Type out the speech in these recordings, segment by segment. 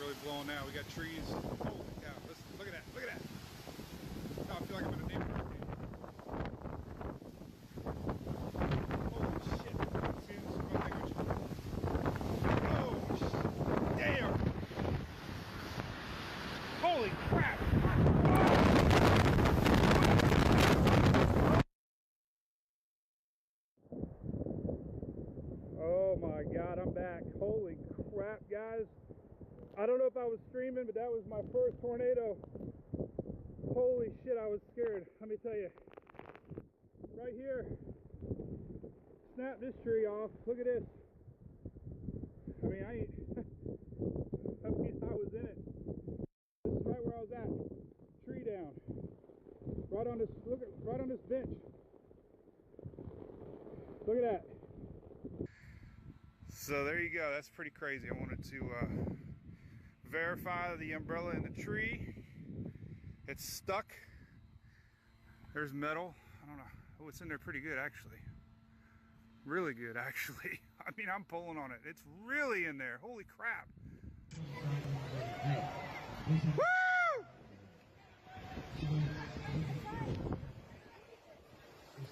really blowing out. We got trees. Holy cow. Listen, look at that. Look at that. Oh, I feel like I'm in a neighborhood. Holy shit. See this is my language. Oh, damn. Holy crap. Oh my God, I'm back. Holy crap, guys. I don't know if I was streaming, but that was my first tornado. Holy shit, I was scared. Let me tell you. Right here. Snap this tree off. Look at this. I mean, I was in it. This is right where I was at. Tree down. Right on this, right on this bench. Look at that. So there you go. That's pretty crazy. I wanted to verify the umbrella in the tree. It's stuck. There's metal. I don't know. Oh, it's in there pretty good, actually. Really good, actually. I mean, I'm pulling on it. It's really in there. Holy crap. Woo!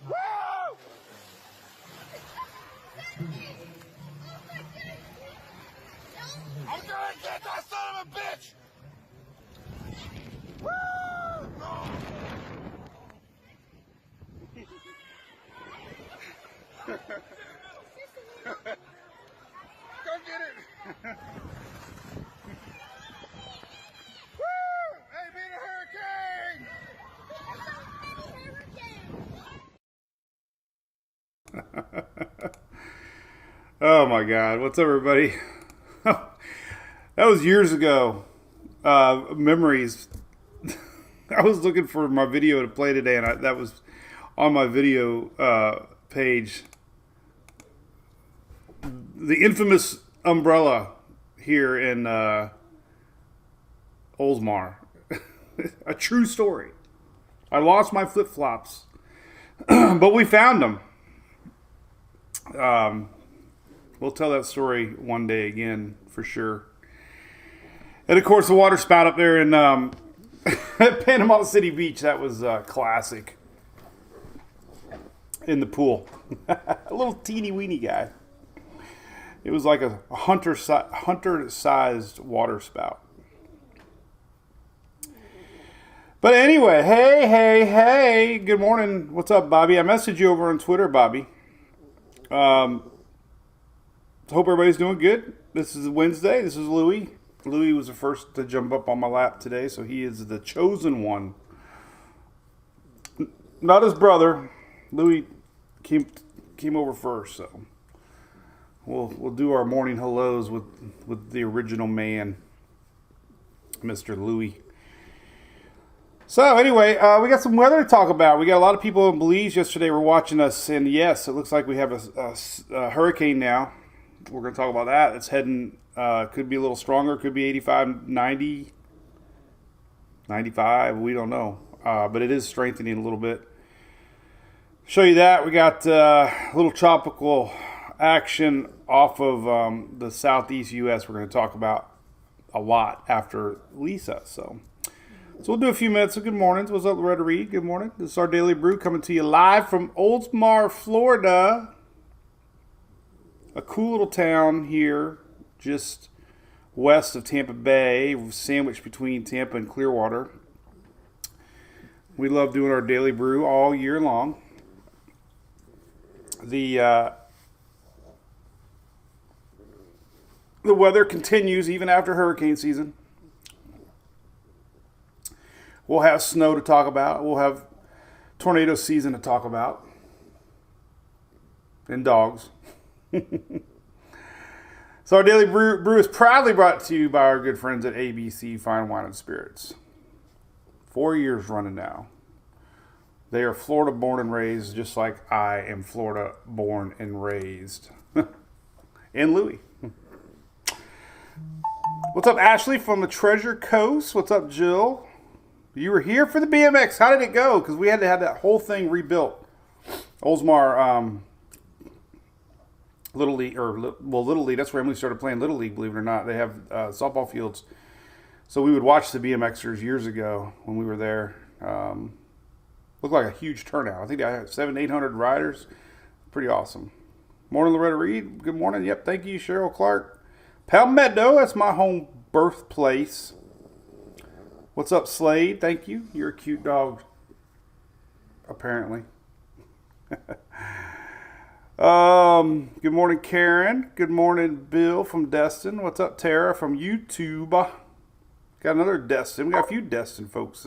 Woo! I'm gonna get that son of a bitch! Woo! Go get it! Woo! Hey, beat a hurricane! Oh my God, what's up everybody? That was years ago. Memories. I was looking for my video to play today, and that was on my video page. The infamous umbrella here in Oldsmar. A true story. I lost my flip-flops, but we found them. We'll tell that story one day again, for sure. And of course, the water spout up there in Panama City Beach, that was classic. In the pool. A little teeny weeny guy. It was like a hunter-sized water spout. But anyway, hey, good morning. What's up, Bobby? I messaged you over on Twitter, Bobby. Hope everybody's doing good. This is Wednesday. This is Louie. Louie was the first to jump up on my lap today, so he is the chosen one. Not his brother. Louie came over first, so we'll do our morning hellos with the original man, Mr. Louie. So anyway, we got some weather to talk about. We got a lot of people in Belize yesterday were watching us, and yes, it looks like we have a hurricane now. We're going to talk about that. It's heading, could be a little stronger, could be 85, 90, 95, we don't know. But it is strengthening a little bit. Show you that. We got a little tropical action off of the southeast U.S. we're going to talk about a lot after Lisa. So we'll do a few minutes of good mornings. What's up, Loretta Reed? Good morning. This is our Daily Brew coming to you live from Oldsmar, Florida. A cool little town here, just west of Tampa Bay, sandwiched between Tampa and Clearwater. We love doing our Daily Brew all year long. The weather continues even after hurricane season. We'll have snow to talk about. We'll have tornado season to talk about. And dogs. So our Daily Brew is proudly brought to you by our good friends at ABC Fine Wine and Spirits. 4 years running now. They are Florida born and raised, just like I am Florida born and raised. And Louie. What's up, Ashley from the Treasure Coast? What's up, Jill? You were here for the BMX. How did it go? Because we had to have that whole thing rebuilt. Oldsmar, Little League, Little League, that's where Emily started playing Little League, believe it or not. They have softball fields So we would watch the BMXers years ago when we were there. Looked like a huge turnout. I think I had 800 riders. Pretty awesome. Morning, Loretta Reed. Good morning. Yep, thank you, Cheryl Clark. Palmetto, that's my home birthplace. What's up, Slade? Thank you. You're a cute dog, apparently. Good morning, Karen. Good morning, Bill from Destin. What's up, Tara from YouTube? Got another Destin. We got a few Destin folks.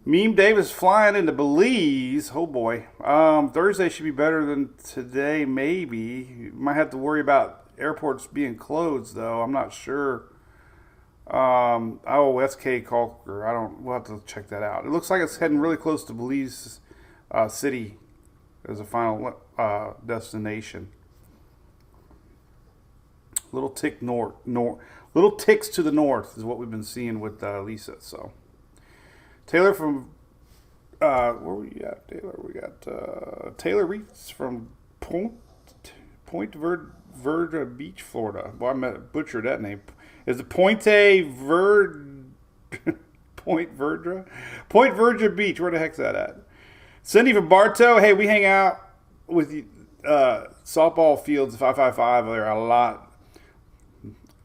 Meme Davis flying into Belize. Oh boy. Thursday should be better than today, maybe. You might have to worry about airports being closed, though. I'm not sure. SK Calker. We'll have to check that out. It looks like it's heading really close to Belize City as a final destination. Little tick little ticks to the north is what we've been seeing with Lisa. So Taylor from where we got Taylor? We got Taylor Reeds from Point Verdra Beach, Florida. Well, I butchered that name. Is it Point Verdra Beach? Where the heck's that at? Cindy from Bartow. Hey, we hang out with softball fields 555 there a lot.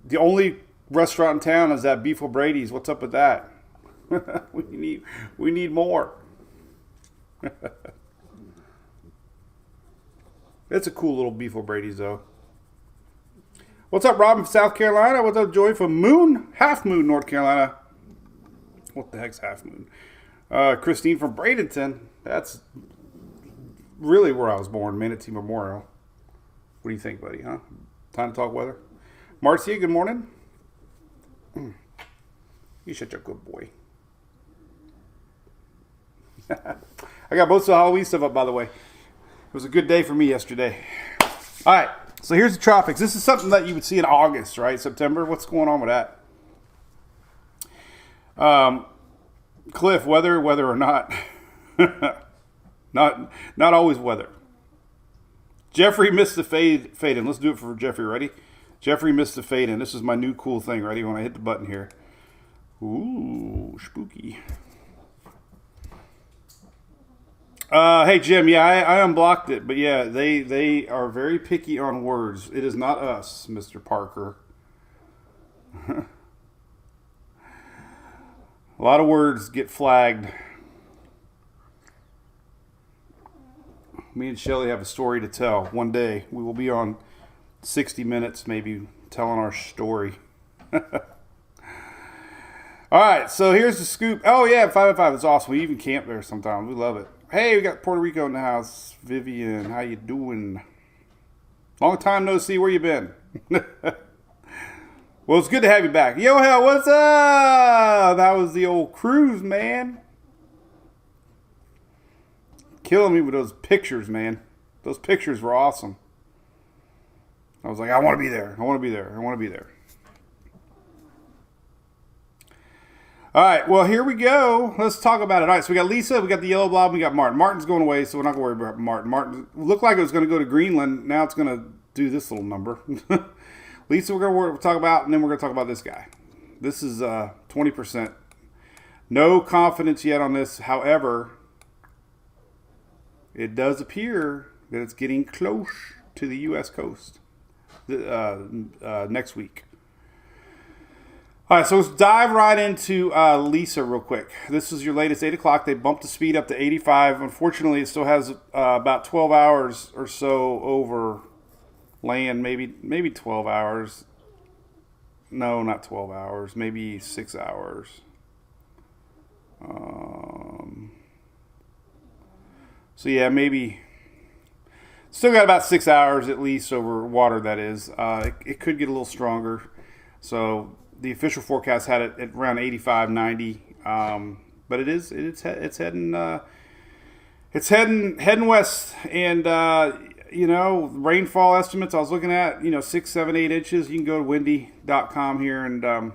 The only restaurant in town is that Beef O'Brady's. What's up with that? we need more. It's a cool little Beef O'Brady's though. What's up, Robin from South Carolina? What's up, Joy from Half Moon, North Carolina? What the heck's Half Moon? Christine from Bradenton. That's really where I was born, Manatee Memorial. What do you think, buddy, huh? Time to talk weather? Marcia, good morning. You're such a good boy. I got most of the Halloween stuff up, by the way. It was a good day for me yesterday. All right, so here's the tropics. This is something that you would see in August, right? September. What's going on with that? Cliff, weather or not. not always weather. Jeffrey missed the fade in. Let's do it for Jeffrey. Ready? Jeffrey missed the fade in. This is my new cool thing. Ready? When I hit the button here. Ooh, spooky. Hey Jim, yeah, I unblocked it, but yeah, they are very picky on words. It is not us, Mr. Parker. A lot of words get flagged. Me and Shelly have a story to tell. One day we will be on 60 Minutes, maybe telling our story. All right, so here's the scoop. Oh yeah, 505. It's awesome. We even camp there sometimes. We love it. Hey, we got Puerto Rico in the house. Vivian, how you doing? Long time no see. Where you been? Well, it's good to have you back. Yo, hell, what's up? That was the old cruise, man. Killing me with those pictures, man. Those pictures were awesome. I was like, I want to be there. I want to be there. I want to be there. All right, well, here we go. Let's talk about it. All right, so we got Lisa, we got the Yellow Blob, we got Martin. Martin's going away, so we're not going to worry about Martin. Martin looked like it was going to go to Greenland. Now it's going to do this little number. Lisa, we're going to talk about, and then we're going to talk about this guy. This is 20%. No confidence yet on this. However, it does appear that it's getting close to the U.S. coast next week. All right, so let's dive right into Lisa real quick. This is your latest 8 o'clock. They bumped the speed up to 85. Unfortunately, it still has about 12 hours or so over land, maybe 12 hours. No, not 12 hours, maybe 6 hours. So yeah, maybe still got about 6 hours at least over water, that is. It could get a little stronger. So the official forecast had it at around 85, 90. But it's heading west, and rainfall estimates I was looking at, 6, 7, 8 inches. You can go to windy.com here, and I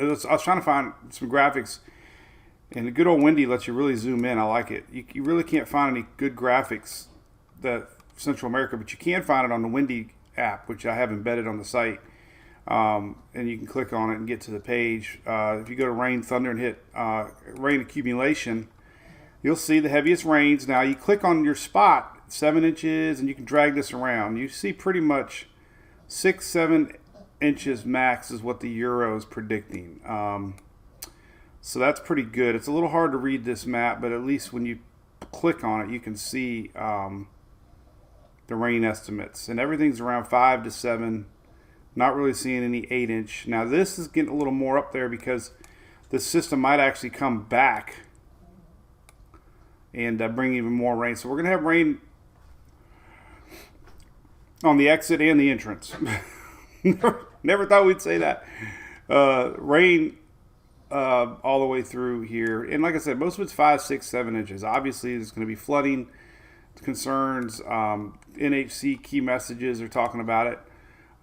was trying to find some graphics, and the good old Windy lets you really zoom in. I like it. You really can't find any good graphics that Central America, but you can find it on the Windy app, which I have embedded on the site. And you can click on it and get to the page. If you go to rain, thunder, and hit rain accumulation, you'll see the heaviest rains. Now you click on your spot, 7 inches, and you can drag this around. You see pretty much 6-7 inches max is what the Euro is predicting. So that's pretty good. It's a little hard to read this map, but at least when you click on it, you can see the rain estimates. And everything's around 5 to 7. Not really seeing any 8-inch. Now this is getting a little more up there because this system might actually come back and bring even more rain. So we're going to have rain on the exit and the entrance. Never thought we'd say that. Rain all the way through here. And like I said, most of it's 5, 6, 7 inches. Obviously, there's going to be flooding concerns. NHC key messages are talking about it.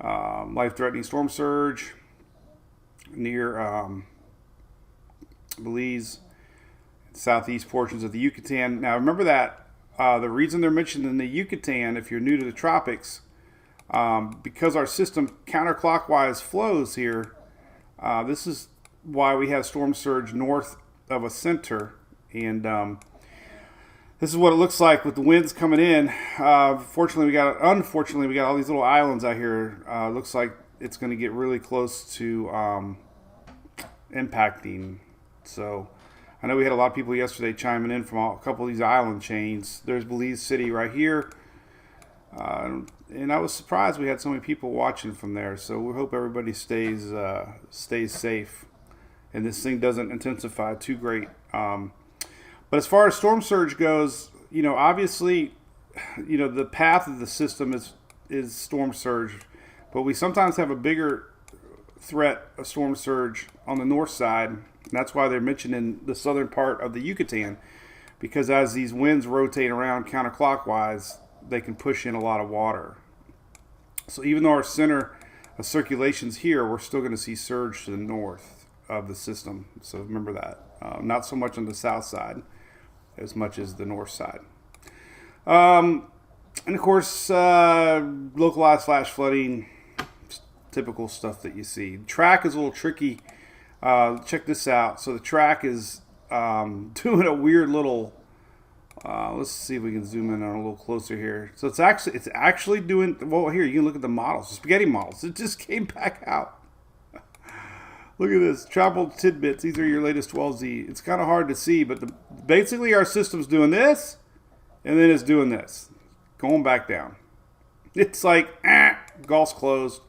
Life-threatening storm surge near Belize, southeast portions of the Yucatan. Now, remember that the reason they're mentioned in the Yucatan, if you're new to the tropics, because our system counterclockwise flows here, this is why we have storm surge north of a center. And this is what it looks like with the winds coming in. Unfortunately, we got all these little islands out here. Looks like it's going to get really close to impacting. So I know we had a lot of people yesterday chiming in from a couple of these island chains. There's Belize City right here. And I was surprised we had so many people watching from there. So we hope everybody stays safe and this thing doesn't intensify too great. But as far as storm surge goes, obviously, the path of the system is storm surge, but we sometimes have a bigger threat of storm surge on the north side. And that's why they're mentioned in the southern part of the Yucatan, because as these winds rotate around counterclockwise, they can push in a lot of water. So even though our center of circulation's here, we're still going to see surge to the north of the system. So remember that. Not so much on the south side as much as the north side. And of course, localized flash flooding, typical stuff that you see. Track is a little tricky. Check this out. So the track is doing a weird little, let's see if we can zoom in on a little closer here. So it's actually doing, well, here, you can look at the models, the spaghetti models. It just came back out. Look at this, travel tidbits. These are your latest 12Z. It's kind of hard to see, but basically our system's doing this, and then it's doing this, going back down. It's like, Gulf's closed.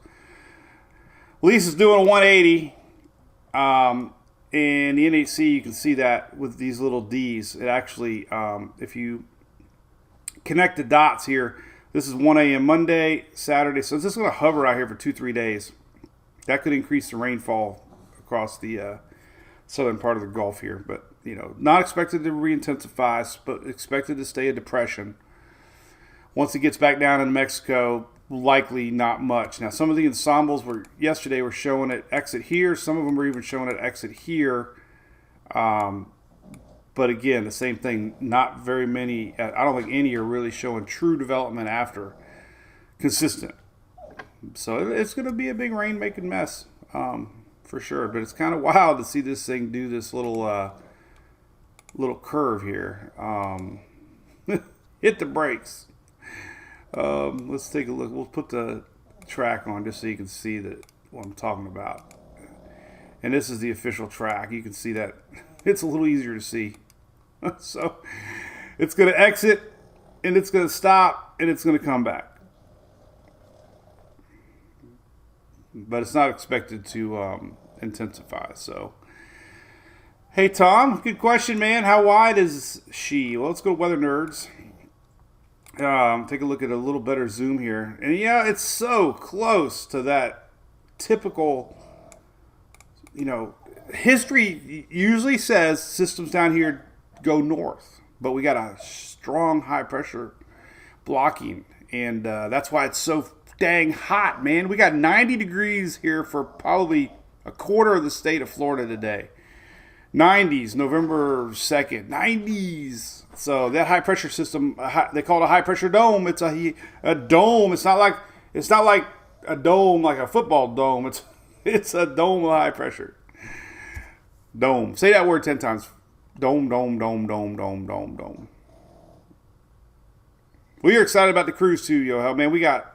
Belize is doing a 180, and the NHC, you can see that with these little Ds. It actually, if you connect the dots here, this is 1 a.m. Monday, Saturday, so it's just going to hover out here for 2-3 days. That could increase the rainfall across the southern part of the Gulf here, but not expected to re-intensify, but expected to stay a depression. Once it gets back down in Mexico, likely not much. Now, some of the ensembles yesterday were showing it exit here. Some of them were even showing it exit here. But again, the same thing. Not very many. I don't think any are really showing true development after consistent. So it's going to be a big rain-making mess. For sure, but it's kind of wild to see this thing do this little curve here. Hit the brakes. Let's take a look. We'll put the track on just so you can see what I'm talking about. And this is the official track. You can see that it's a little easier to see. So it's going to exit, and it's going to stop, and it's going to come back. But it's not expected to intensify. So, hey Tom, good question, man. How wide is she? Well, let's go to Weather Nerds. Take a look at a little better zoom here, and yeah, it's so close to that typical. History usually says systems down here go north, but we got a strong high pressure blocking, and that's why it's so dang hot, man. We got 90 degrees here for probably a quarter of the state of Florida today. 90s, November 2nd, 90s. So that high pressure system, they call it a high pressure dome. It's a dome. It's not like a dome, like a football dome. It's a dome of high pressure. Dome. Say that word 10 times. Dome, dome, dome, dome, dome, dome, dome. We are excited about the cruise too, yo. Man, we got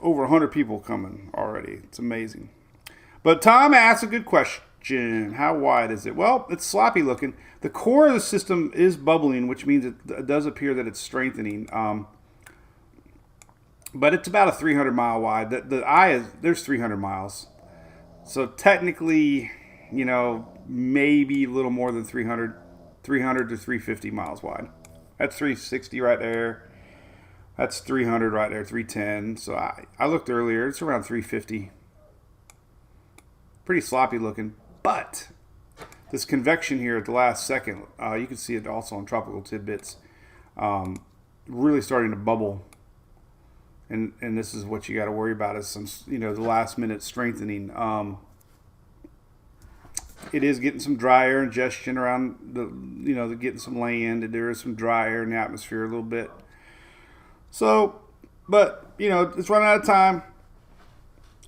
over 100 people coming already. It's amazing. But Tom asked a good question. How wide is it? Well, it's sloppy looking. The core of the system is bubbling, which means it does appear that it's strengthening. But it's about a 300-mile wide. The eye there's 300 miles. So technically, maybe a little more than 300 to 350 miles wide. That's 360 right there. That's 300 right there, 310. So I looked earlier. It's around 350. Pretty sloppy looking. But this convection here at the last second, you can see it also on Tropical Tidbits, really starting to bubble. And this is what you got to worry about is some, the last minute strengthening. It is getting some dry air ingestion around the getting some land. There is some dry air in the atmosphere a little bit. So, but it's running out of time.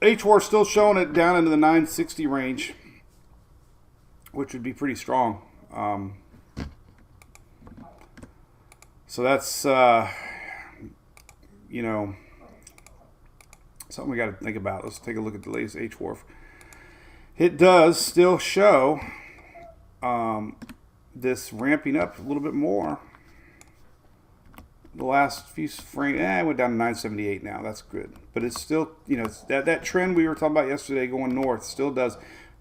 H4 still showing it down into the 960 range, which would be pretty strong. So that's something we got to think about. Let's take a look at the latest H4. It does still show this ramping up a little bit more. The last few frames, it went down to 978 now. That's good. But it's still, it's that trend we were talking about yesterday going north still does.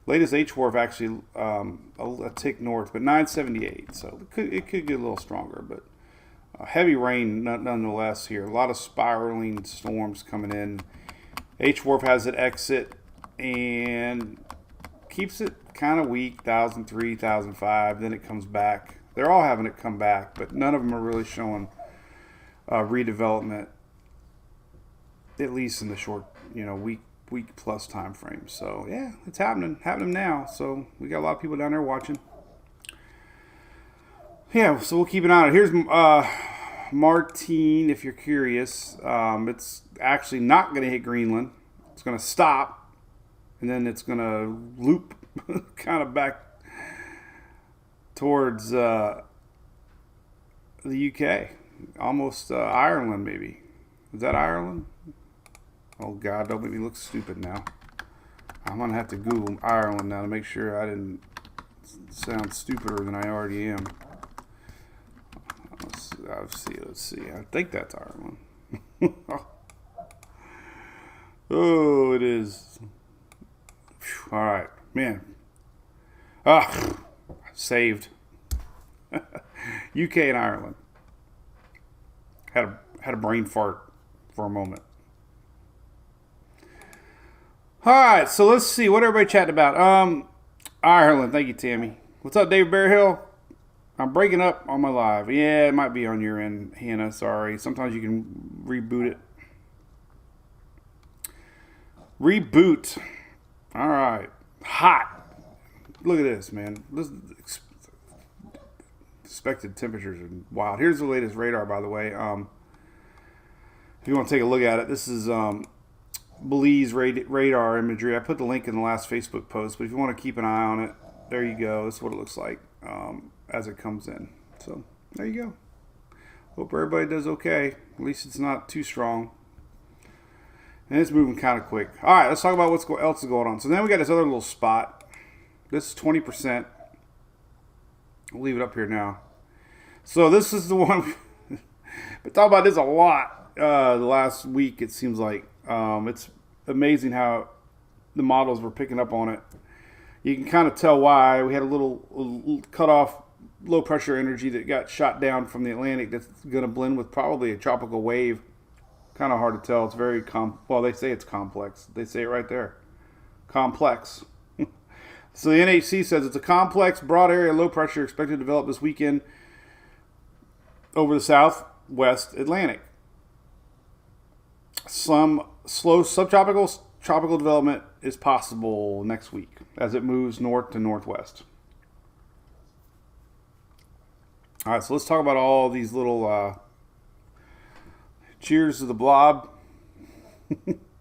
Latest H4 actually a tick north, but 978. So it could get a little stronger. But heavy rain nonetheless here. A lot of spiraling storms coming in. H4 has an exit and keeps it kind of weak, 1,003, 1,005. Then it comes back. They're all having it come back, but none of them are really showing redevelopment, at least in the short, week plus time frame. So yeah, it's happening now. So we got a lot of people down there watching. Yeah, so we'll keep an eye on it. Here's Martine, if you're curious. It's actually not going to hit Greenland. It's going to stop, and then it's going to loop kind of back towards the UK. Almost Ireland, maybe. Is that Ireland? Oh, God, don't make me look stupid now. I'm going to have to Google Ireland now to make sure I didn't sound stupider than I already am. Let's see. I think that's Ireland. Oh, it is. All right, man. Saved. UK and Ireland. Had a brain fart for a moment. All right, so let's see what everybody chatting about. Ireland. Thank you, Tammy. What's up, David Bearhill? I'm breaking up on my live. Yeah, it might be on your end, Hannah. Sorry. Sometimes you can reboot it. Reboot. All right. Hot. Look at this, man. Expected temperatures are wild. Here's the latest radar, by the way. If you want to take a look at it, this is Belize radar imagery. I put the link in the last Facebook post, but if you want to keep an eye on it, there you go. This is what it looks like as it comes in. So there you go. Hope everybody does okay. At least it's not too strong. And it's moving kind of quick. All right, let's talk about what else is going on. So then we got this other little spot. This is 20%. I'll leave it up here now. So this is the one. Been talking about this a lot the last week. It seems like it's amazing how the models were picking up on it. You can kind of tell why. We had a little cut off low pressure energy that got shot down from the Atlantic that's going to blend with probably a tropical wave. Kind of hard to tell. It's very well, they say it's complex. They say it right there. Complex. So the NHC says it's a complex, broad area low pressure expected to develop this weekend over the southwest Atlantic. Some slow subtropical tropical development is possible next week as it moves north to northwest. All right, so let's talk about all these little cheers to the blob.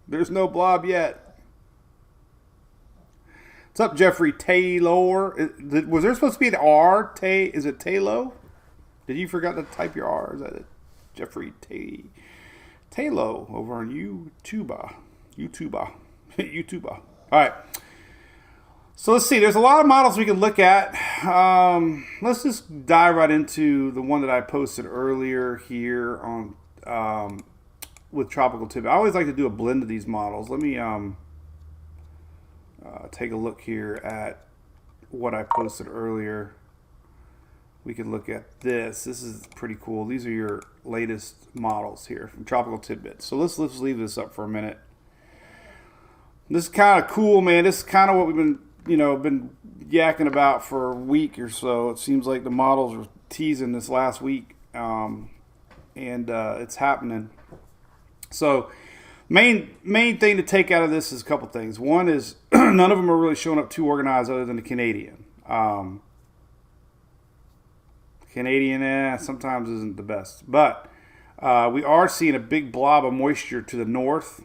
There's no blob yet. What's up, Jeffrey Taylor? Was there supposed to be an R? Is it Taylor? Did you forget to type your R? Is that it? Jeffrey Taylor over on YouTuber. All right. So let's see. There's a lot of models we can look at. Let's just dive right into the one that I posted earlier here on with Tropical Tip. I always like to do a blend of these models. Let me take a look here at what I posted earlier. We can look at this. This is pretty cool. These are your latest models here from Tropical Tidbits. So let's leave this up for a minute. This is kind of cool, man. This is kind of what we've been yakking about for a week or so. It seems like the models are teasing this last week, and it's happening. So main thing to take out of this is a couple things. One is none of them are really showing up too organized other than the Canadian. Canadian sometimes isn't the best. But we are seeing a big blob of moisture to the north.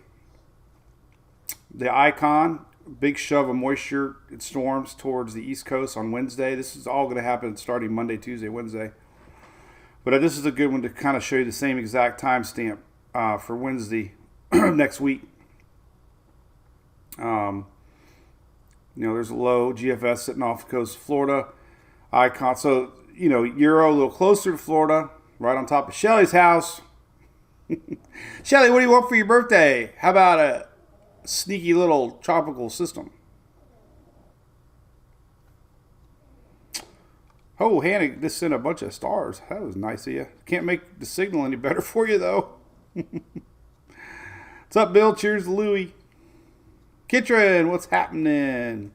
The icon, big shove of moisture, it storms towards the east coast on Wednesday. This is all going to happen starting Monday, Tuesday, Wednesday. But this is a good one to kind of show you the same exact timestamp for Wednesday next week. There's a low GFS sitting off the coast of Florida. Icon, so Euro a little closer to Florida, right on top of Shelly's house. Shelly, what do you want for your birthday? How about a sneaky little tropical system? Oh, Hannah just sent a bunch of stars. That was nice of you. Can't make the signal any better for you, though. What's up, Bill? Cheers to Louie. Kitron, what's happening?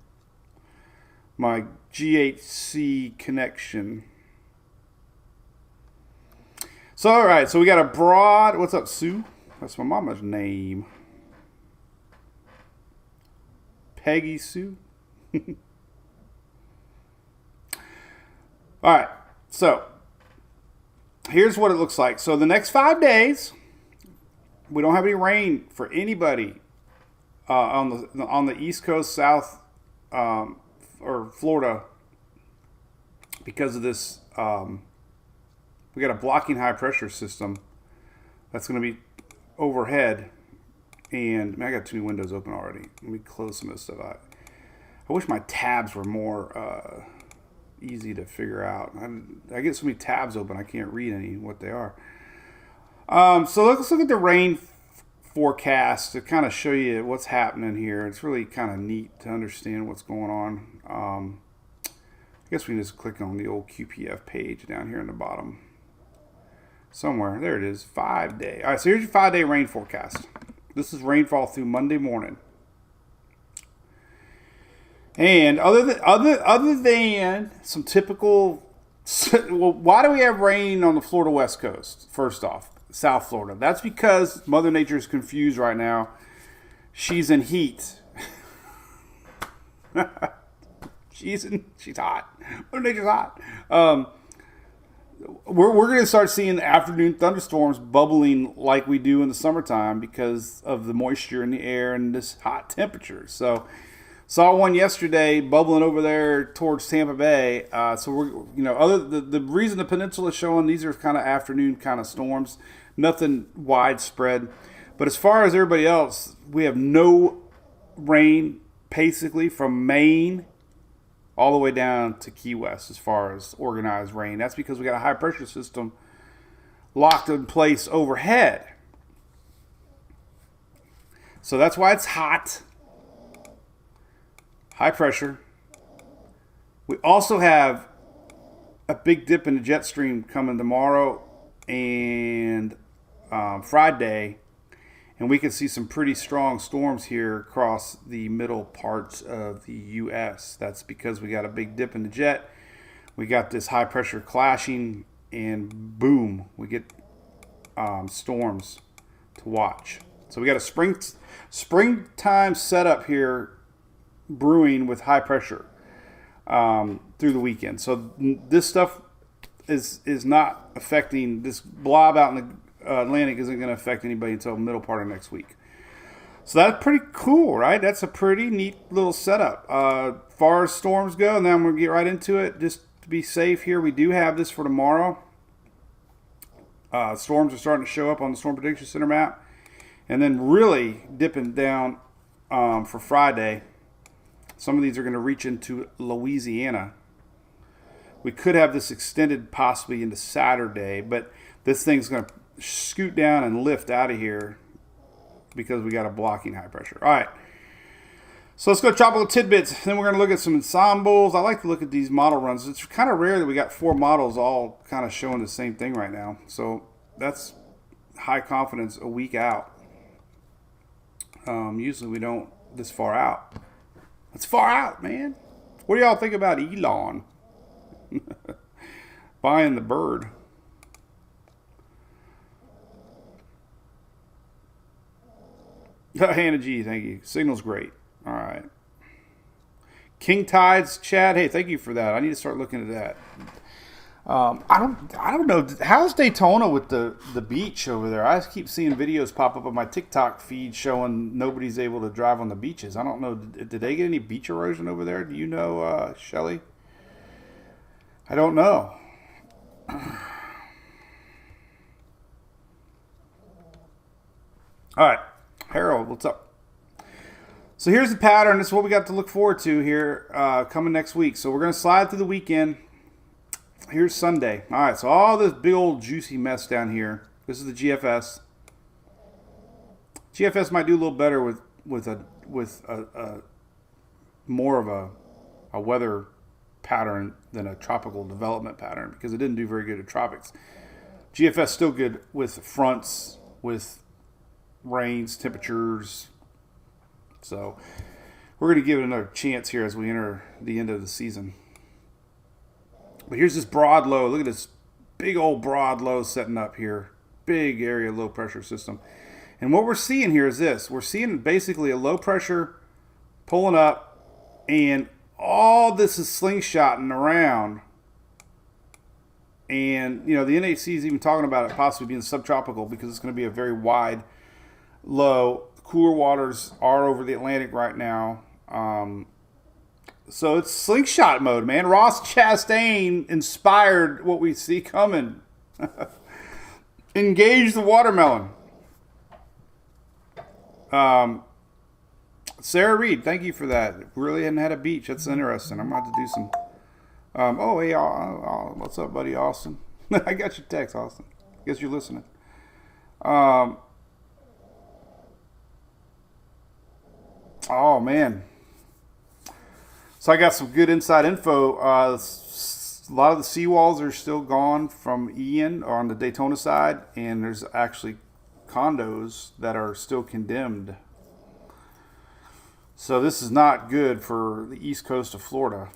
My GHC connection. So, all right. So we got a broad. What's up, Sue? That's my mama's name. Peggy Sue. All right. So here's what it looks like. So the next 5 days, we don't have any rain for anybody on the East Coast, South, or Florida, because of this. We got a blocking high pressure system that's going to be overhead. And man, I got too many windows open already. Let me close some of this stuff out. I wish my tabs were more easy to figure out. I get so many tabs open, I can't read any what they are. So let's look at the rain forecast to kind of show you what's happening here. It's really kind of neat to understand what's going on. I guess we can just click on the old QPF page down here in the bottom. Somewhere. There it is. 5 day. All right, so here's your 5-day rain forecast. This is rainfall through Monday morning. And other than some typical, well, why do we have rain on the Florida West Coast? First off, South Florida. That's because Mother Nature is confused right now. She's in heat. She's hot. Mother Nature's hot. We're going to start seeing afternoon thunderstorms bubbling like we do in the summertime because of the moisture in the air and this hot temperature. So saw one yesterday bubbling over there towards Tampa Bay. So we're, the reason the peninsula is showing these are kind of afternoon kind of storms, nothing widespread. But as far as everybody else, we have no rain basically from Maine all the way down to Key West as far as organized rain. That's because we got a high pressure system locked in place overhead. So that's why it's hot. High pressure. We also have a big dip in the jet stream coming tomorrow and Friday. And we can see some pretty strong storms here across the middle parts of the U.S. That's because we got a big dip in the jet. We got this high pressure clashing, and boom, we get storms to watch. So we got a springtime setup here brewing with high pressure through the weekend. So this stuff is not affecting, this blob out in the Atlantic isn't going to affect anybody until the middle part of next week. So that's pretty cool, right? That's a pretty neat little setup. Far as storms go, and then I'm going to get right into it. Just to be safe here, we do have this for tomorrow. Storms are starting to show up on the Storm Prediction Center map. And then really dipping down for Friday. Some of these are going to reach into Louisiana. We could have this extended possibly into Saturday, but this thing's going to scoot down and lift out of here because we got a blocking high pressure. All right. So let's go tropical tidbits. Then we're going to look at some ensembles. I like to look at these model runs. It's kind of rare that we got 4 models all kind of showing the same thing right now. So that's high confidence a week out. Usually we don't this far out. It's far out, man. What do y'all think about Elon buying the bird? Hannah G, thank you. Signal's great. All right. King Tides, Chad. Hey, thank you for that. I need to start looking at that. I don't know. How's Daytona with the beach over there? I keep seeing videos pop up on my TikTok feed showing nobody's able to drive on the beaches. I don't know. Did they get any beach erosion over there? Do you know, Shelly? I don't know. All right. Harold, what's up? So here's the pattern. This is what we got to look forward to here coming next week. So we're going to slide through the weekend. Here's Sunday. All right, so all this big old juicy mess down here. This is the GFS. GFS might do a little better with a more of a weather pattern than a tropical development pattern because it didn't do very good at tropics. GFS still good with fronts, with rains, temperatures. So we're going to give it another chance here as we enter the end of the season. But here's this broad low. Look at this big old broad low setting up here. Big area low pressure system. And what we're seeing here is this. We're seeing basically a low pressure pulling up, and all this is slingshotting around. And, you know, the NHC is even talking about it possibly being subtropical because it's going to be a very wide low. Cooler waters are over the Atlantic right now. So it's slingshot mode, man. Ross Chastain inspired what we see coming. Engage the watermelon. Sarah Reed, thank you for that. Really hadn't had a beach. That's interesting. I'm about to do some. Oh, hey, what's up, buddy, Austin? I got your text, Austin. Guess you're listening. Oh, man. So I got some good inside info. A lot of the seawalls are still gone from Ian on the Daytona side, and there's actually condos that are still condemned. So this is not good for the east coast of Florida.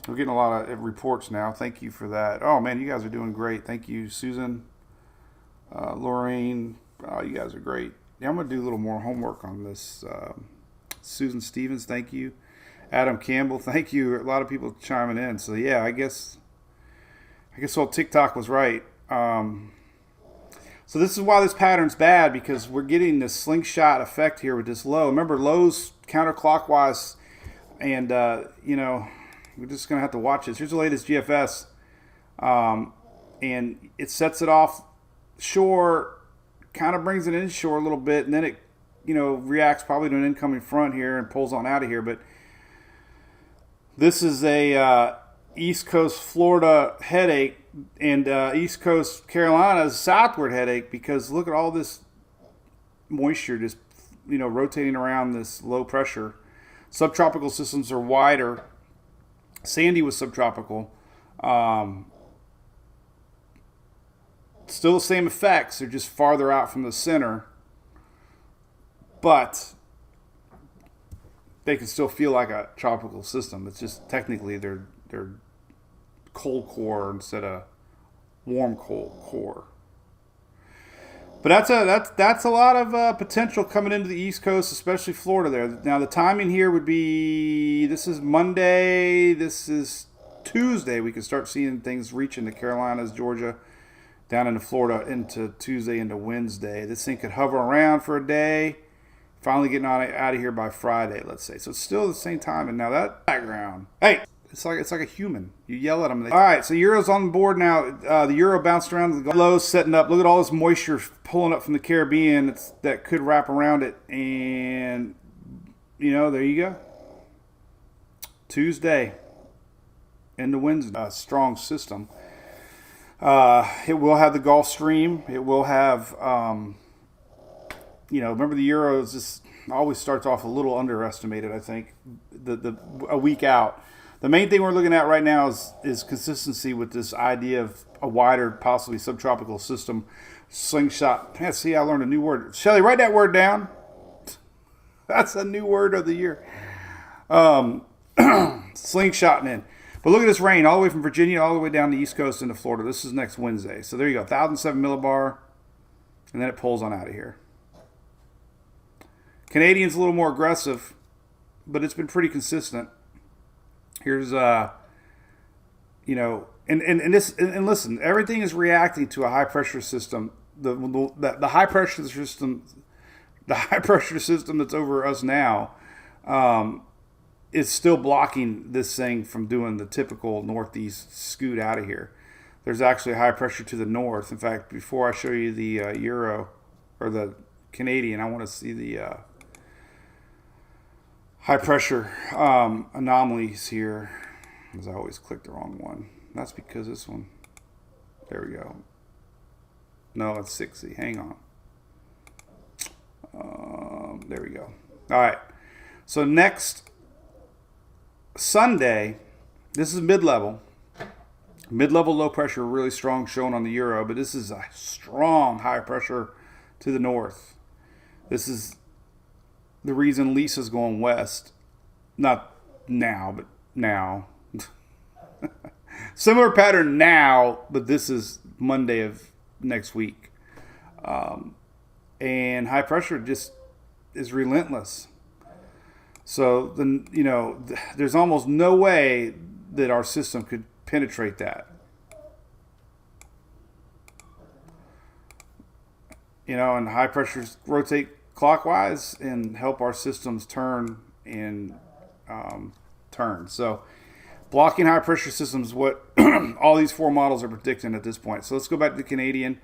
We're getting a lot of reports now. Thank you for that. Oh, man, you guys are doing great. Thank you, Susan, Lorraine. Oh, you guys are great. Yeah, I'm going to do a little more homework on this. Susan Stevens, thank you. Adam Campbell, thank you. A lot of people chiming in. So, yeah, I guess old TikTok was right. So this is why this pattern's bad, because we're getting this slingshot effect here with this low. Remember, lows counterclockwise, and, you know, we're just going to have to watch this. Here's the latest GFS, and it sets it off shore, kind of brings it inshore a little bit, and then it, you know, reacts probably to an incoming front here and pulls on out of here. But this is a East Coast Florida headache, and East Coast Carolina's southward headache, because look at all this moisture just, you know, rotating around this low pressure. Subtropical systems are wider. Sandy was subtropical. Still the same effects. They're just farther out from the center. But they can still feel like a tropical system. It's just technically they're cold core instead of warm cold core. But that's a lot of potential coming into the East Coast, especially Florida there. Now the timing here would be, this is Monday, this is Tuesday. We can start seeing things reach into Carolinas, Georgia, down into Florida into Tuesday into Wednesday. This thing could hover around for a day, finally getting out of here by Friday, let's say. So it's still the same time. And now that background, hey, it's like a human. You yell at them. All right, so Euro's on the board now. The Euro bounced around the lows, setting up. Look at all this moisture pulling up from the Caribbean that could wrap around it. And, there you go. Tuesday into Wednesday. Strong system. It will have the Gulf Stream. It will have, remember the Euro just always starts off a little underestimated, I think, a week out. The main thing we're looking at right now is consistency with this idea of a wider, possibly subtropical system. Slingshot. Yeah, see, I learned a new word. Shelly, write that word down. That's a new word of the year. Slingshotting in. But look at this rain all the way from Virginia all the way down the East Coast into Florida. This is next Wednesday. So there you go, 1,007 millibar, and then it pulls on out of here. Canadian's a little more aggressive, but it's been pretty consistent. Here's, and listen, everything is reacting to a high pressure system. The high pressure system, that's over us now, is still blocking this thing from doing the typical northeast scoot out of here. There's actually high pressure to the north. In fact, before I show you the Euro or the Canadian, I want to see the high pressure anomalies here. As I always click the wrong one. That's because this one. There we go. No, it's 60. Hang on. There we go. All right. So next Sunday, this is mid-level. Mid-level low pressure, really strong showing on the Euro, but this is a strong high pressure to the north. This is the reason Lisa's going west. Not now, but now. Similar pattern now, but this is Monday of next week. And high pressure just is relentless. So then, there's almost no way that our system could penetrate that. And high pressures rotate clockwise and help our systems turn and turn. So blocking high pressure systems is what all these four models are predicting at this point. So let's go back to the Canadian.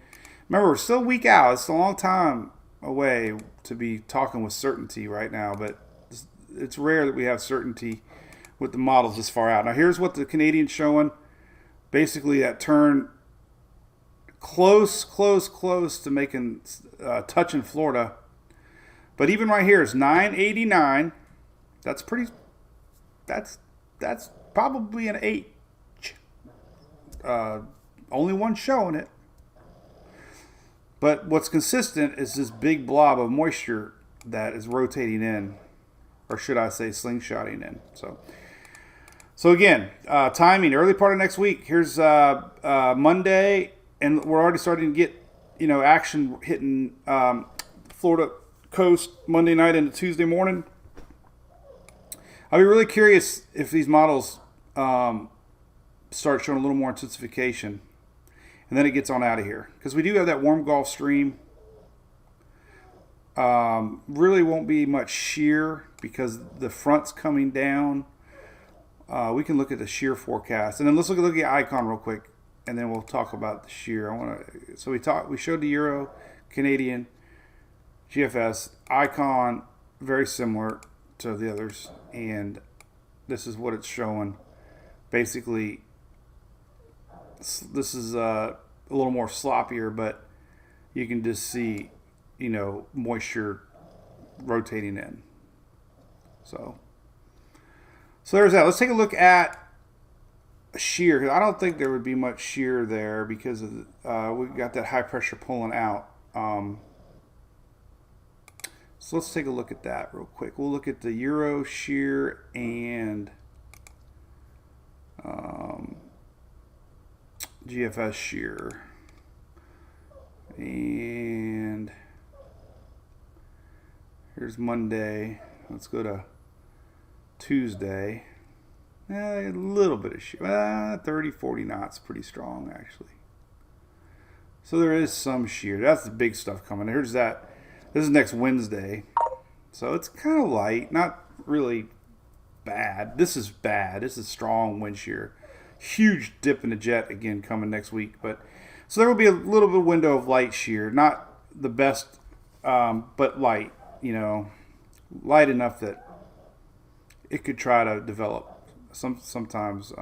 Remember, we're still a week out. It's a long time away to be talking with certainty right now, but it's rare that we have certainty with the models this far out. Now here's what the Canadian's showing. Basically that turn close to making touching Florida. But even right here is 989. That's probably an H. Only one showing it. But what's consistent is this big blob of moisture that is rotating in, or should I say slingshotting in. So again, timing, early part of next week. Here's Monday, and we're already starting to get, action hitting Florida coast Monday night into Tuesday morning. I'll be really curious if these models start showing a little more intensification, and then it gets on out of here. Because we do have that warm Gulf Stream. Really won't be much shear because the front's coming down. We can look at the shear forecast, and then let's look at the icon real quick, and then we'll talk about the shear. We showed the Euro, Canadian, GFS, icon, very similar to the others, and this is what it's showing. Basically, this is a little more sloppier, but you can just see, moisture rotating in. So there's that. Let's take a look at shear. I don't think there would be much shear there because of we've got that high pressure pulling out. So let's take a look at that real quick. We'll look at the Euro shear and GFS shear. And here's Monday. Let's go to Tuesday. A little bit of shear. 30, 40 knots. Pretty strong, actually. So there is some shear. That's the big stuff coming. Here's that. This is next Wednesday. So it's kind of light, not really bad. This is bad. This is strong wind shear. Huge dip in the jet again coming next week. But so there will be a little bit of window of light shear. Not the best, but light. Light enough that it could try to develop. Sometimes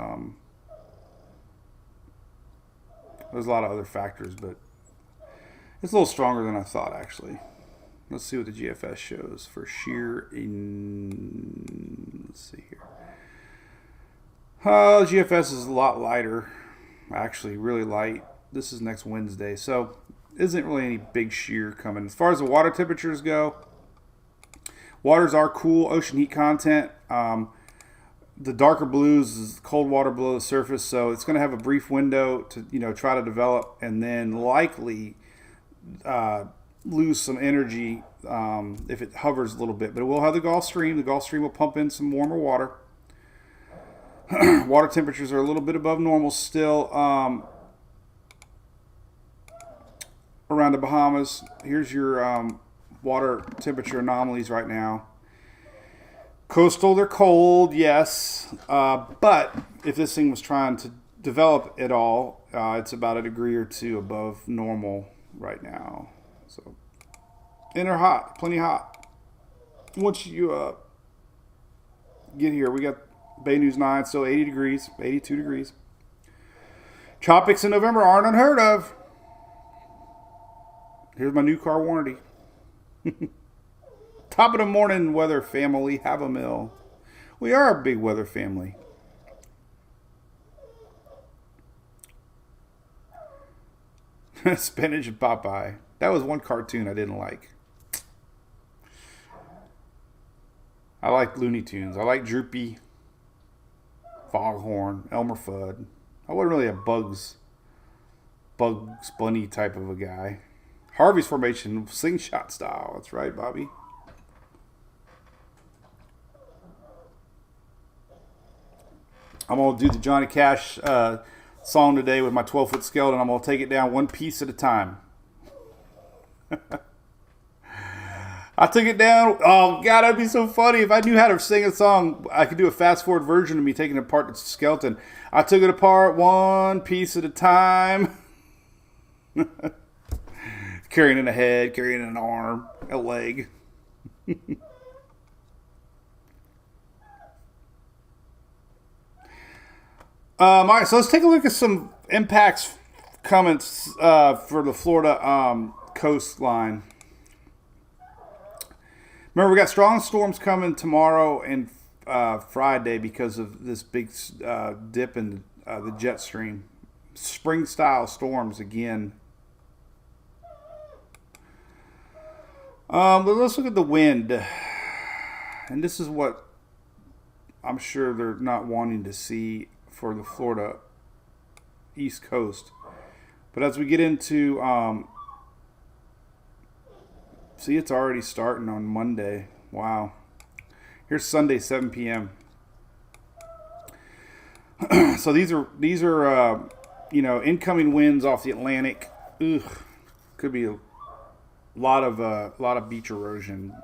there's a lot of other factors, but it's a little stronger than I thought, actually. Let's see what the GFS shows for shear let's see here. The GFS is a lot lighter, actually really light. This is next Wednesday, so isn't really any big shear coming. As far as the water temperatures go, waters are cool, ocean heat content. The darker blues is cold water below the surface, so it's going to have a brief window to try to develop, and then likely lose some energy if it hovers a little bit. But it will have the Gulf Stream. The Gulf Stream will pump in some warmer water. Water temperatures are a little bit above normal still around the Bahamas. Here's your water temperature anomalies right now. Coastal, they're cold, yes, but if this thing was trying to develop at all, it's about a degree or two above normal right now. So, and they're hot, plenty hot. Once you get here, we got Bay News 9, still 80 degrees, 82 degrees. Tropics in November aren't unheard of. Here's my new car warranty. Top of the morning, weather family. Have a mill. We are a big weather family. Spinach and Popeye. That was one cartoon I didn't like. I like Looney Tunes. I like Droopy, Foghorn, Elmer Fudd. I wasn't really a Bugs Bunny type of a guy. Harvey's Formation, slingshot style. That's right, Bobby. I'm going to do the Johnny Cash song today with my 12-foot skeleton. I'm going to take it down one piece at a time. I took it down. Oh, God, that'd be so funny. If I knew how to sing a song, I could do a fast-forward version of me taking apart the skeleton. I took it apart one piece at a time. Carrying in a head, carrying in an arm, a leg. All right, so let's take a look at some impacts comments for the Florida coastline. Remember, we got strong storms coming tomorrow and Friday because of this big dip in the jet stream. Spring-style storms again. But let's look at the wind. And this is what I'm sure they're not wanting to see for the Florida East Coast. But as we get into, see, it's already starting on Monday. Wow. Here's Sunday, 7 p.m. So these are incoming winds off the Atlantic. Could be a lot of beach erosion.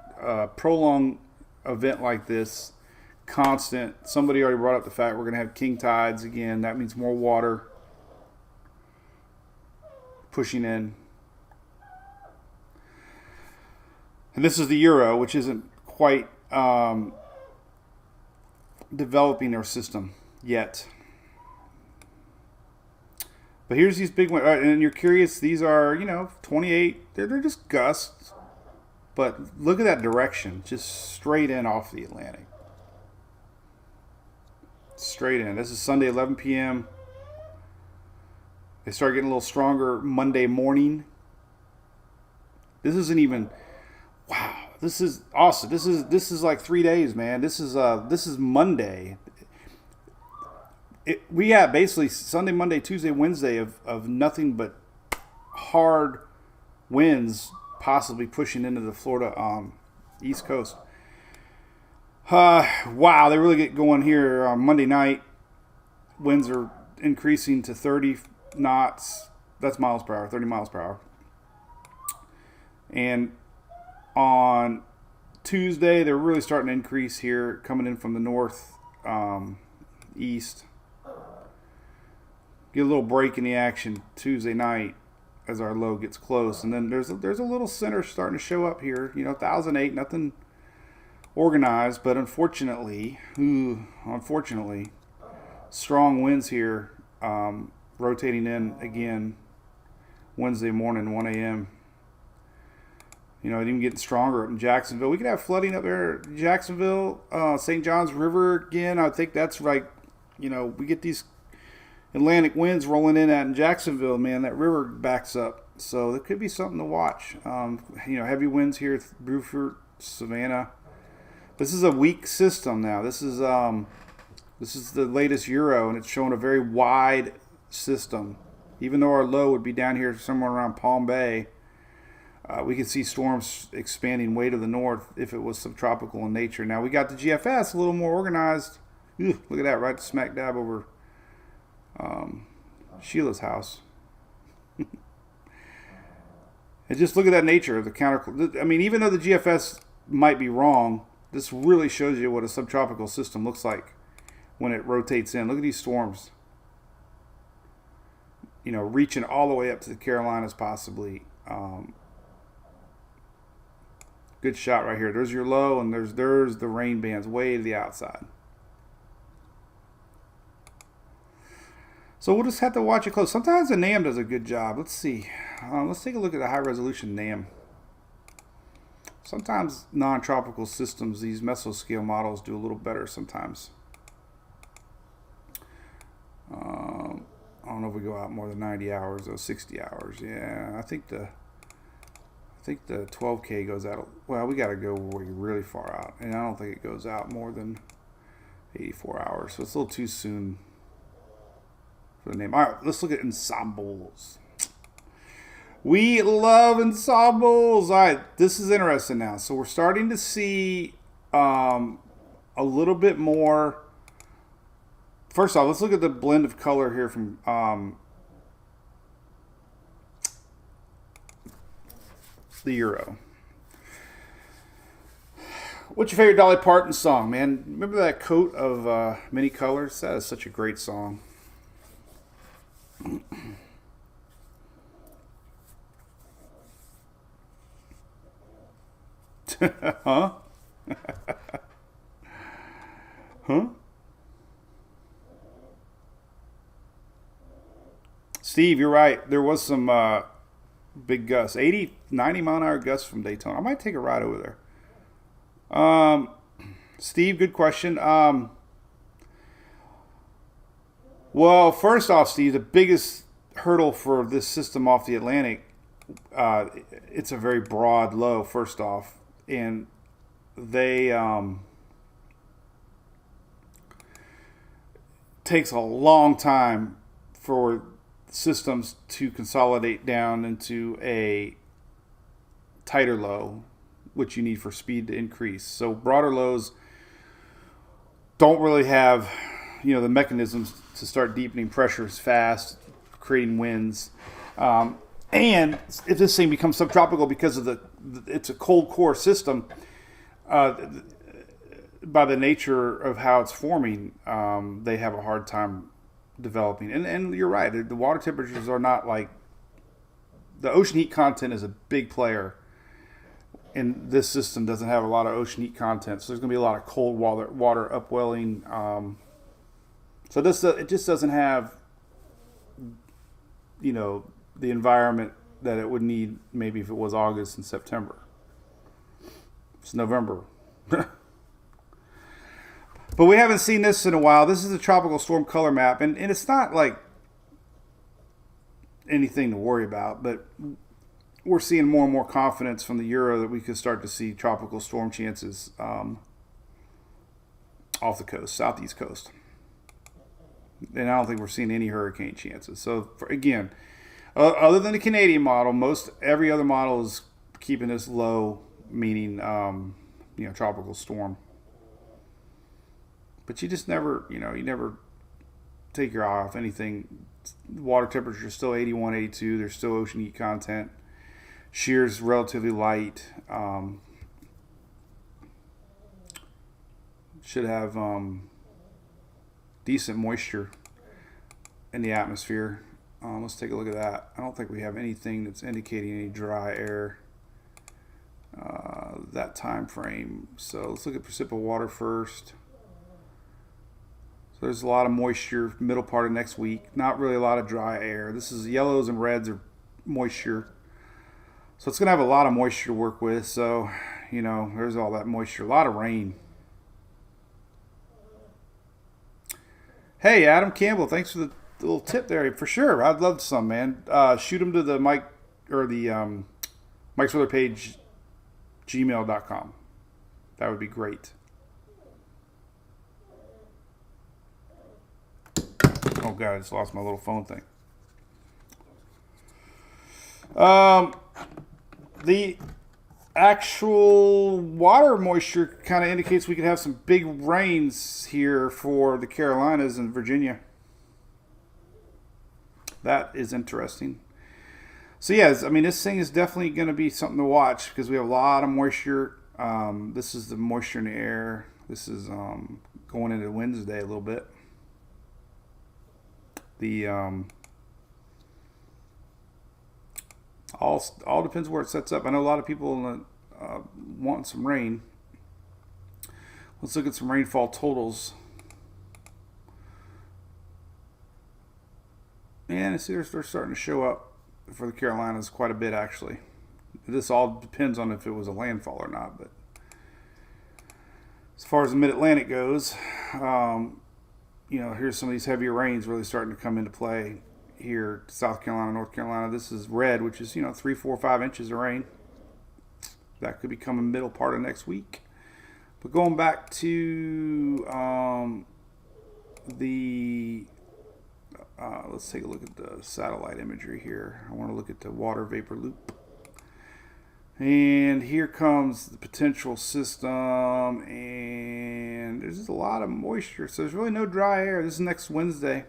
Prolonged event like this, constant. Somebody already brought up the fact we're going to have king tides again. That means more water pushing in. And this is the Euro, which isn't quite developing their system yet. But here's these big ones. And you're curious, these are, 28. They're just gusts. But look at that direction. Just straight in off the Atlantic. Straight in. This is Sunday, 11 p.m. They start getting a little stronger Monday morning. This isn't even... Wow. This is awesome. This is like 3 days, man. This is Monday. We have basically Sunday, Monday, Tuesday, Wednesday of nothing but hard winds possibly pushing into the Florida East Coast. Wow, they really get going here on Monday night. Winds are increasing to 30 knots. That's miles per hour, 30 miles per hour. And on Tuesday, they're really starting to increase here, coming in from the north, east. Get a little break in the action Tuesday night as our low gets close, and then there's a little center starting to show up here. 1,008, nothing organized, but unfortunately, strong winds here, rotating in again Wednesday morning, 1 a.m. It even getting stronger up in Jacksonville. We could have flooding up there in Jacksonville, St. Johns River again. I think that's right. We get these Atlantic winds rolling in Jacksonville, man. That river backs up. So there could be something to watch. Heavy winds here, Beaufort, Savannah. This is a weak system now. This is the latest Euro, and it's showing a very wide system. Even though our low would be down here somewhere around Palm Bay, we could see storms expanding way to the north if it was subtropical in nature. Now we got the GFS a little more organized. Look at that, right smack dab over Sheila's house. And just look at that nature of the counter. I mean, even though the GFS might be wrong, this really shows you what a subtropical system looks like when it rotates in. Look at these storms. Reaching all the way up to the Carolinas possibly. Good shot right here. There's your low, and there's the rain bands way to the outside. So we'll just have to watch it close. Sometimes the NAM does a good job. Let's see. Let's take a look at the high-resolution NAM. Sometimes non-tropical systems, these mesoscale models, do a little better sometimes. I don't know if we go out more than 90 hours or 60 hours. Yeah, I think the 12K goes out. Well, we got to go really far out, and I don't think it goes out more than 84 hours. So it's a little too soon for the name. All right, let's look at ensembles. We love ensembles. All right, this is interesting now. So we're starting to see a little bit more. First off, let's look at the blend of color here from the Euro. What's your favorite Dolly Parton song, man? Remember that coat of many colors? That is such a great song. Huh? Huh? Steve, you're right. There was some big gusts. 80, 90 mile an hour gusts from Daytona. I might take a ride over there. Steve, good question. Well, first off, Steve, the biggest hurdle for this system off the Atlantic, it's a very broad low, first off. And they takes a long time for systems to consolidate down into a tighter low, which you need for speed to increase. So broader lows don't really have, the mechanisms to start deepening pressures fast, creating winds. And if this thing becomes subtropical because of it's a cold core system, by the nature of how it's forming, they have a hard time developing. And you're right, the water temperatures are not like, the ocean heat content is a big player, and this system doesn't have a lot of ocean heat content, so there's going to be a lot of cold water upwelling. So it just doesn't have, the environment that it would need maybe if it was August and September. It's November. But we haven't seen this in a while. This is a tropical storm color map, and it's not like anything to worry about, but we're seeing more and more confidence from the Euro that we could start to see tropical storm chances off the coast, southeast coast. And I don't think we're seeing any hurricane chances. So, again, other than the Canadian model, every other model is keeping this low, meaning tropical storm. But you just never, you never take your eye off anything. Water temperature is still 81, 82. There's still ocean heat content. Shear's relatively light. Should have decent moisture in the atmosphere. Let's take a look at that. I don't think we have anything that's indicating any dry air that time frame. So let's look at precipitable water first. So there's a lot of moisture middle part of next week. Not really a lot of dry air. This is yellows and reds are moisture. So it's going to have a lot of moisture to work with. So, there's all that moisture. A lot of rain. Hey, Adam Campbell, thanks for the little tip there. For sure, I'd love some, man. Shoot them to the Mike or the Mike's Weather Page gmail.com. That would be great. Oh God, I just lost my little phone thing. The actual water moisture kind of indicates we could have some big rains here for the Carolinas and Virginia. That is interesting. So yes, I mean, this thing is definitely going to be something to watch because we have a lot of moisture. This is the moisture in the air. This is going into Wednesday a little bit. The all depends where it sets up. I know a lot of people want some rain. Let's look at some rainfall totals. And I see they're starting to show up for the Carolinas quite a bit, actually. This all depends on if it was a landfall or not. But as far as the Mid-Atlantic goes, here's some of these heavier rains really starting to come into play here. South Carolina, North Carolina. This is red, which is 3, 4, 5 inches of rain. That could be coming middle part of next week. But going back to let's take a look at the satellite imagery here. I want to look at the water vapor loop. And here comes the potential system, and there's just a lot of moisture. So there's really no dry air. This is next Wednesday.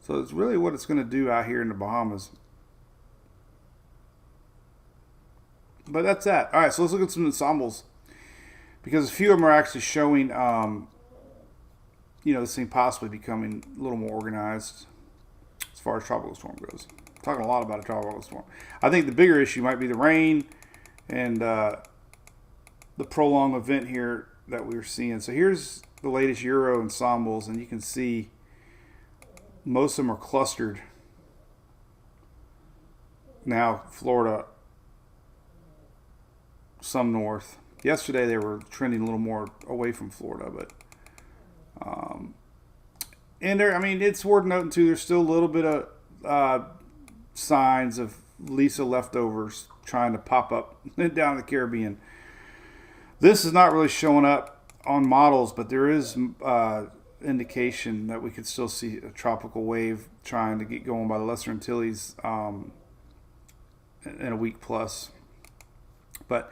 So it's really what it's going to do out here in the Bahamas. But that's that. All right, so let's look at some ensembles. Because a few of them are actually showing, this thing possibly becoming a little more organized as far as tropical storm goes. I'm talking a lot about a tropical storm. I think the bigger issue might be the rain and the prolonged event here that we're seeing. So here's the latest Euro ensembles, and you can see most of them are clustered. Now, Florida, some north. Yesterday they were trending a little more away from Florida, but and there, I mean, it's worth noting too. There's still a little bit of signs of Lisa leftovers trying to pop up down in the Caribbean. This is not really showing up on models, but there is indication that we could still see a tropical wave trying to get going by the Lesser Antilles in a week plus. But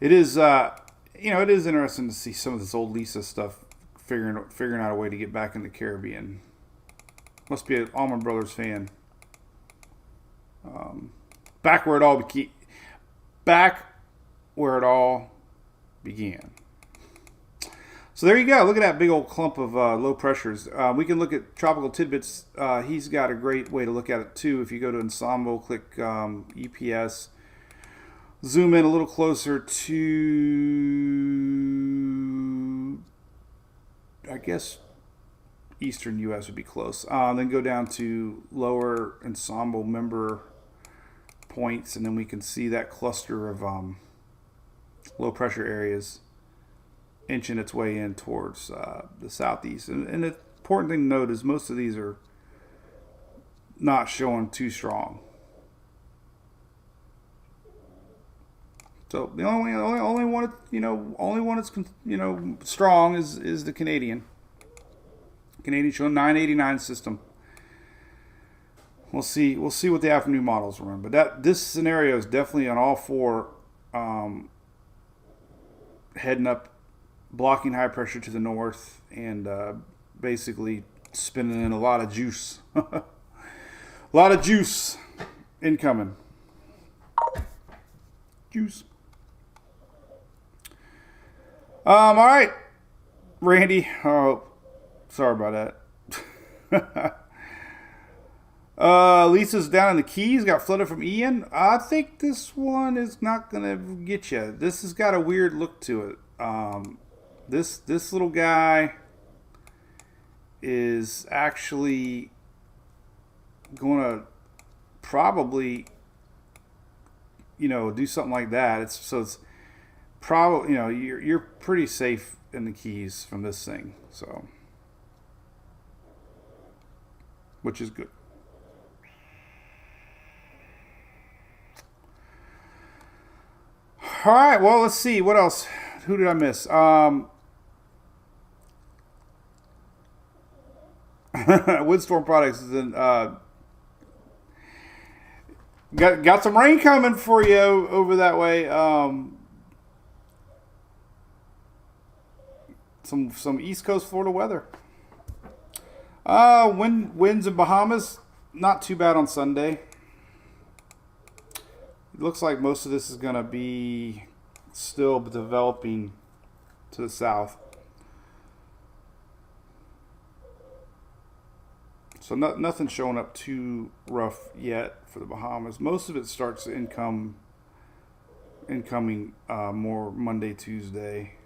it is, it is interesting to see some of this old Lisa stuff figuring out a way to get back in the Caribbean. Must be an Allman Brothers fan. Back where it all began. So there you go. Look at that big old clump of low pressures. We can look at tropical tidbits. He's got a great way to look at it too. If you go to Ensemble, click EPS, zoom in a little closer to, I guess, Eastern U.S. would be close. Then go down to lower ensemble member points, and then we can see that cluster of low pressure areas inching its way in towards the southeast. And the important thing to note is most of these are not showing too strong. So the only one that's strong is the Canadian showing 989 system. We'll see what the afternoon models run, but this scenario is definitely on all four, heading up blocking high pressure to the north and basically spinning in a lot of juice. A lot of juice incoming. Juice. All right, Randy. Oh, sorry about that. Lisa's down in the Keys, got flooded from Ian. I think this one is not gonna get you. This has got a weird look to it. This little guy is actually gonna probably, do something like that. It's probably, you're pretty safe in the Keys from this thing, so, which is good. All right, well, let's see. What else? Who did I miss? Windstorm Products is in, got some rain coming for you over that way. Some East Coast Florida weather. Winds in Bahamas, not too bad on Sunday. It looks like most of this is going to be still developing to the south. So nothing showing up too rough yet for the Bahamas. Most of it starts to incoming more Monday, Tuesday.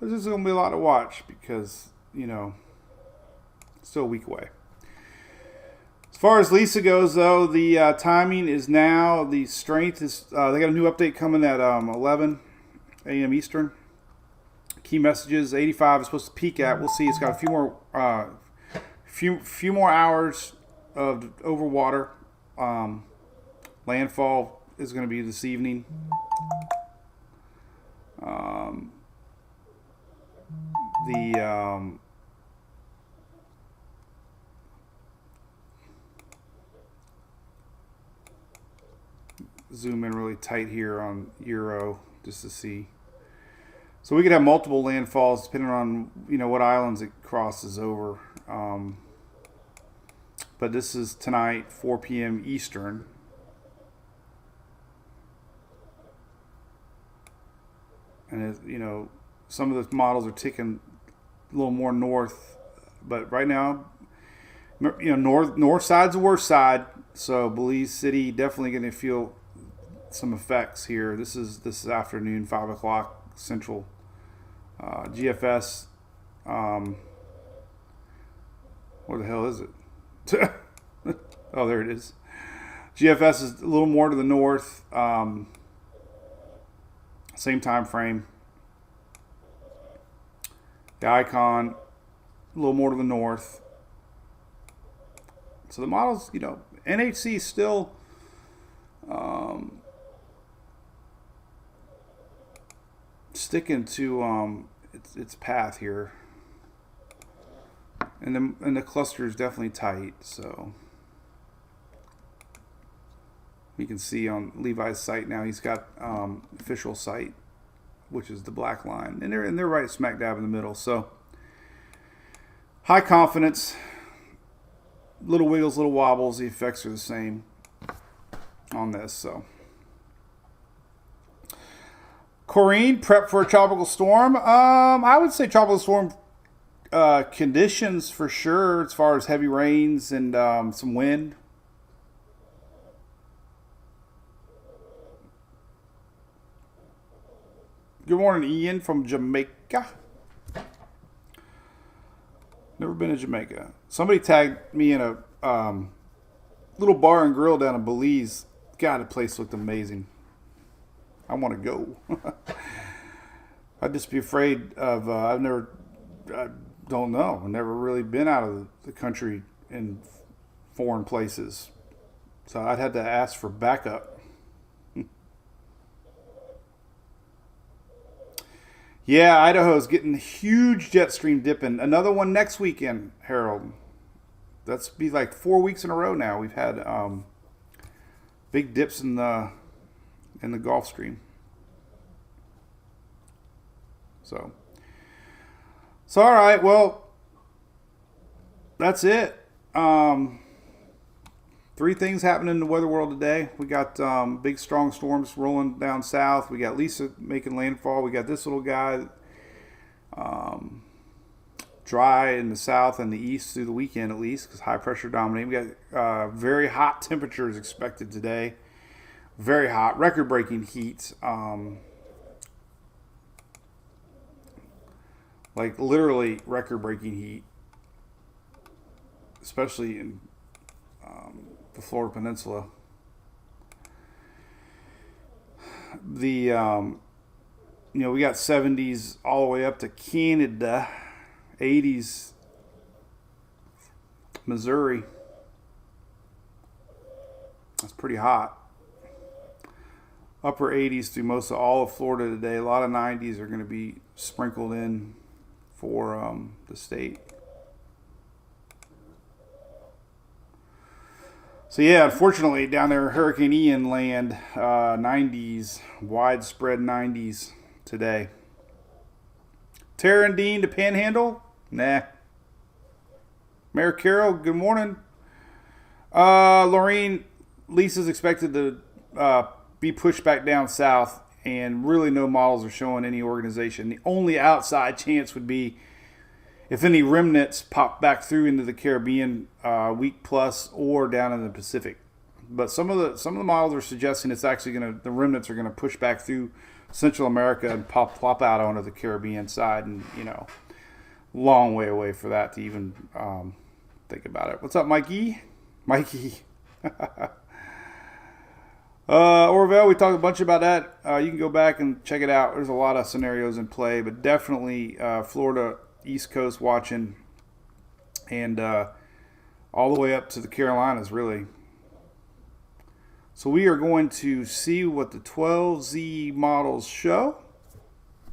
This is going to be a lot to watch because, it's still a week away. As far as Lisa goes, though, the timing is now, the strength is, they got a new update coming at 11 a.m. Eastern. Key messages, 85 is supposed to peak at. We'll see. It's got a few more hours of over water. Landfall is going to be this evening. Zoom in really tight here on Euro just to see. So we could have multiple landfalls depending on what islands it crosses over. But this is tonight, 4 p.m. Eastern. And some of the models are ticking a little more north, but right now, north side's the worst side. So Belize City definitely going to feel some effects here. This is afternoon, 5 o'clock Central. GFS. Where the hell is it? Oh, there it is. GFS is a little more to the north. Same time frame. The Icon, a little more to the north. So the models, NHC still sticking to its path here, and the cluster is definitely tight. So you can see on Levi's site now he's got official site, which is the black line, and they're right smack dab in the middle. So high confidence, little wiggles, little wobbles. The effects are the same on this. So Corrine, prep for a tropical storm. I would say tropical storm conditions for sure, as far as heavy rains and some wind. Good morning, Ian from Jamaica. Never been to Jamaica. Somebody tagged me in a little bar and grill down in Belize. God, the place looked amazing. I want to go. I'd just be afraid of. I don't know. I've never really been out of the country in foreign places, so I'd had to ask for backup. Yeah, Idaho's getting huge jet stream dipping. Another one next weekend, Harold. That's be like 4 weeks in a row now. We've had big dips in the Gulf Stream. So all right, well, that's it. Three things happening in the weather world today. We got big, strong storms rolling down south. We got Lisa making landfall. We got this little guy dry in the south and the east through the weekend at least, because high pressure dominating. We got very hot temperatures expected today. Very hot, record-breaking heat. Like literally record-breaking heat, especially in the Florida Peninsula. We got 70s all the way up to Canada, 80s Missouri. That's pretty hot. Upper 80s through most of all of Florida today. A lot of 90s are going to be sprinkled in for the state. So yeah, unfortunately down there, Hurricane Ian land, 90s, widespread 90s today. Tara and Dean to Panhandle? Nah. Mayor Carroll, good morning. Lorraine, Lisa's expected to be pushed back down south, and really no models are showing any organization. The only outside chance would be if any remnants pop back through into the Caribbean week plus or down in the Pacific. But some of the models are suggesting it's actually the remnants are gonna push back through Central America and plop out onto the Caribbean side, and long way away for that to even think about it. What's up, Mikey? Orville, we talked a bunch about that. You can go back and check it out. There's a lot of scenarios in play, but definitely Florida East Coast watching, and all the way up to the Carolinas, really. So we are going to see what the 12Z models show.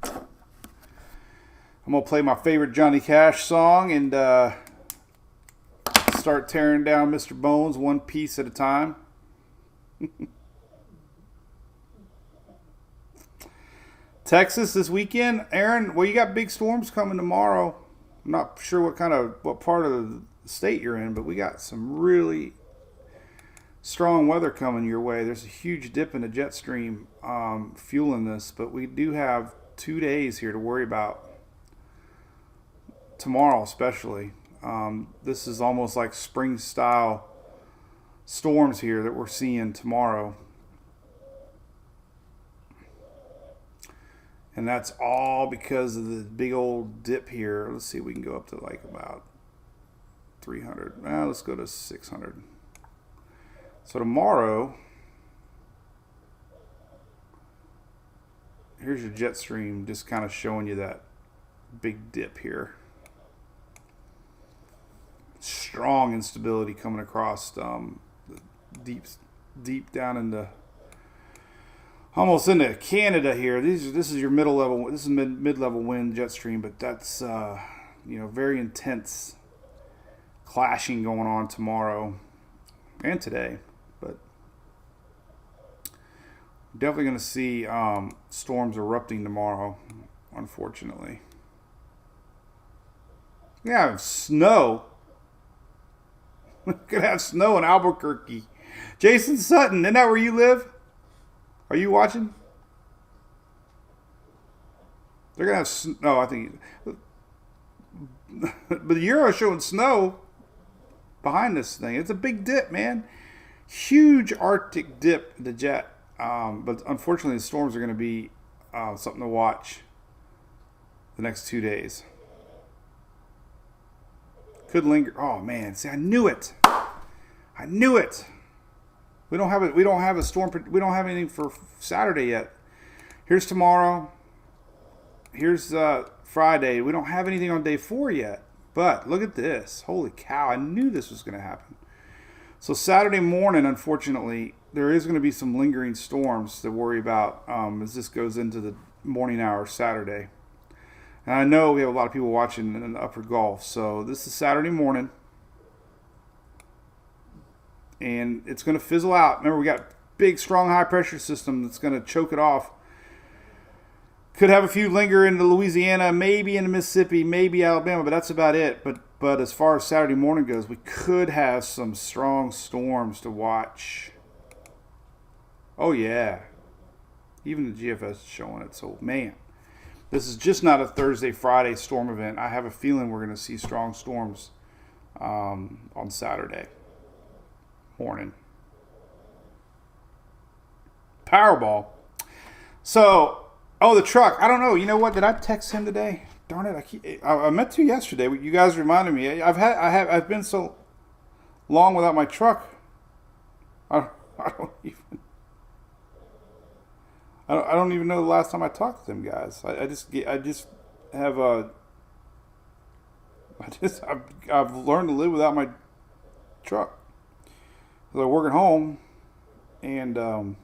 I'm going to play my favorite Johnny Cash song and start tearing down Mr. Bones one piece at a time. Texas this weekend, Aaron. Well, you got big storms coming tomorrow. I'm not sure what part of the state you're in, but we got some really strong weather coming your way. There's a huge dip in the jet stream fueling this, but we do have 2 days here to worry about. Tomorrow, especially. This is almost like spring-style storms here that we're seeing tomorrow. And that's all because of the big old dip here. Let's see if we can go up to like about 300. Let's go to 600. So tomorrow, here's your jet stream, just kind of showing you that big dip here. Strong instability coming across deep down into almost into Canada here. This is your middle level. This is mid-level wind jet stream, but that's very intense clashing going on tomorrow and today. But definitely going to see storms erupting tomorrow, unfortunately. Yeah, snow. We're going to have snow in Albuquerque. Jason Sutton, isn't that where you live? Are you watching? They're going to have snow, I think. But the Euro's showing snow behind this thing. It's a big dip, man. Huge Arctic dip in the jet. But unfortunately, the storms are going to be something to watch the next 2 days. Could linger. Oh man, see, I knew it. We don't have a storm. We don't have anything for Saturday yet. Here's tomorrow. Here's Friday. We don't have anything on day 4 yet. But look at this. Holy cow, I knew this was going to happen. So Saturday morning, unfortunately, there is going to be some lingering storms to worry about as this goes into the morning hours Saturday. And I know we have a lot of people watching in the upper Gulf. So this is Saturday morning. And it's going to fizzle out. Remember, we got big, strong, high-pressure system that's going to choke it off. Could have a few linger into Louisiana, maybe into Mississippi, maybe Alabama, but that's about it. But as far as Saturday morning goes, we could have some strong storms to watch. Oh, yeah. Even the GFS is showing it. So, man, this is just not a Thursday, Friday storm event. I have a feeling we're going to see strong storms on Saturday morning. Powerball. So, oh, the truck. I don't know. You know what? Did I text him today? Darn it! I meant to yesterday. You guys reminded me. I've been so long without my truck. I don't even know the last time I talked to them guys. I've learned to live without my truck. I work at home and trying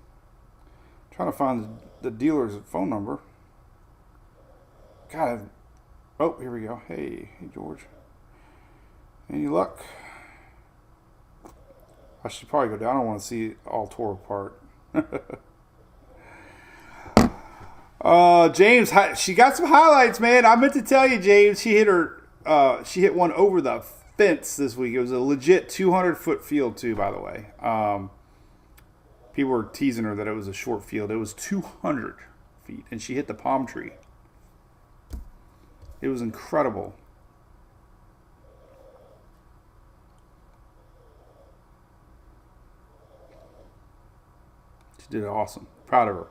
to find the dealer's phone number. God. Oh, here we go. Hey, George. Any luck? I should probably go down. I don't want to see it all tore apart. James, she got some highlights, man. I meant to tell you, James, she hit one over the fence this week. It was a legit 200-foot field, too, by the way. People were teasing her that it was a short field. It was 200 feet, and she hit the palm tree. It was incredible. She did awesome. Proud of her.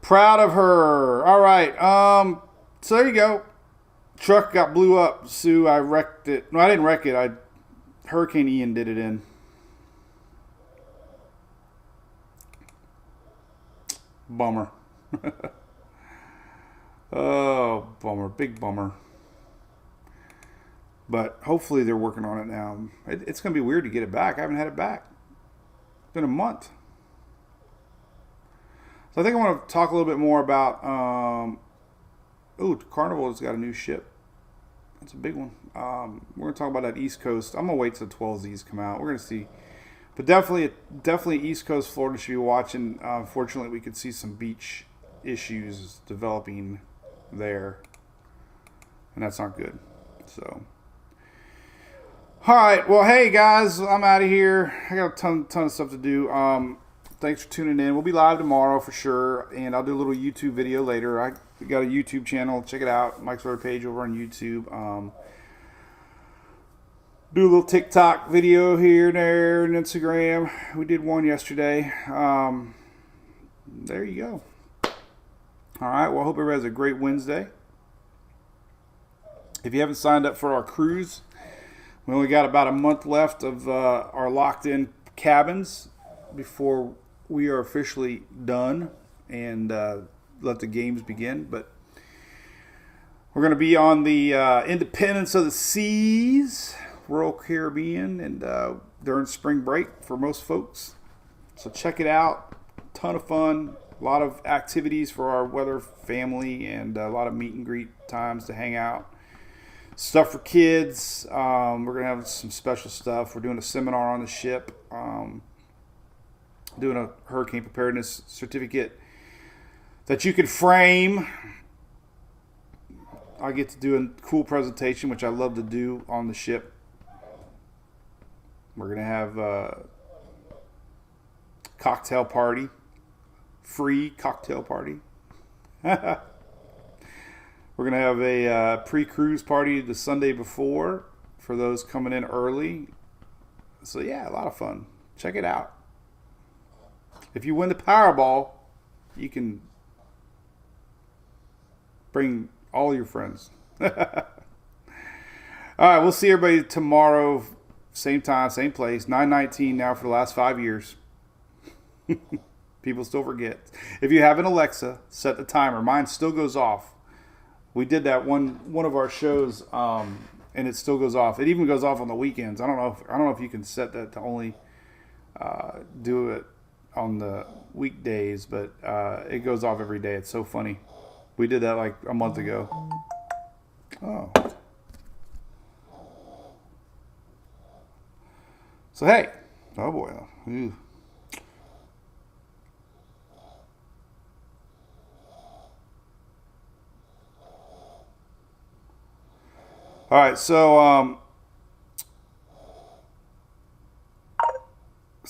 Proud of her. All right. So there you go. Truck got blew up. Sue, I wrecked it. No, I didn't wreck it. Hurricane Ian did it in. Bummer. Oh, bummer. Big bummer. But hopefully they're working on it now. It's going to be weird to get it back. I haven't had it back. It's been a month. So I think I want to talk a little bit more about... Carnival has got a new ship. That's a big one. We're going to talk about that East Coast. I'm going to wait till 12Zs come out. We're going to see... But definitely East Coast Florida should be watching. Unfortunately, we could see some beach issues developing there. And that's not good. So... All right. Well, hey, guys. I'm out of here. I got a ton of stuff to do. Thanks for tuning in. We'll be live tomorrow for sure. And I'll do a little YouTube video later. I got a YouTube channel. Check it out. Mike's Weather page over on YouTube. Do a little TikTok video here and there and Instagram. We did one yesterday. There you go. All right. Well, I hope everybody has a great Wednesday. If you haven't signed up for our cruise, we only got about a month left of our locked-in cabins before we are officially done and let the games begin. But we're going to be on the Independence of the Seas, Royal Caribbean, and during spring break for most folks. So check it out. Ton of fun. A lot of activities for our weather family and a lot of meet and greet times to hang out. Stuff for kids. We're going to have some special stuff. We're doing a seminar on the ship. Doing a hurricane preparedness certificate that you can frame. I get to do a cool presentation, which I love to do on the ship. We're going to have a cocktail party. Free cocktail party. We're going to have a pre-cruise party the Sunday before for those coming in early. So, yeah, a lot of fun. Check it out. If you win the Powerball, you can bring all your friends. All right, we'll see everybody tomorrow. Same time, same place. 9:19 now for the last 5 years. People still forget. If you have an Alexa, set the timer. Mine still goes off. We did that one of our shows, and it still goes off. It even goes off on the weekends. I don't know if you can set that to only do it on the weekdays, but it goes off every day. It's so funny. We did that like a month ago. Oh. So hey. Oh boy. Ooh. All right, so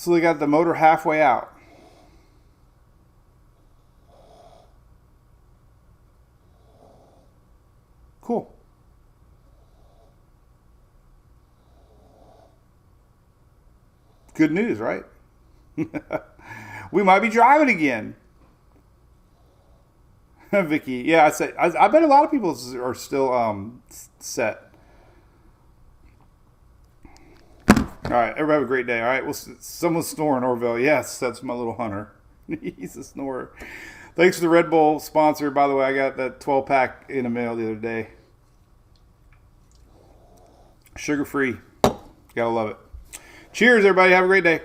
they got the motor halfway out. Cool. Good news, right? We might be driving again. Vicky, yeah, I bet a lot of people are still set. All right, everybody have a great day. All right, well, someone's snoring, Orville. Yes, that's my little hunter. He's a snorer. Thanks for the Red Bull sponsor. By the way, I got that 12-pack in the mail the other day. Sugar free. Gotta love it. Cheers, everybody. Have a great day.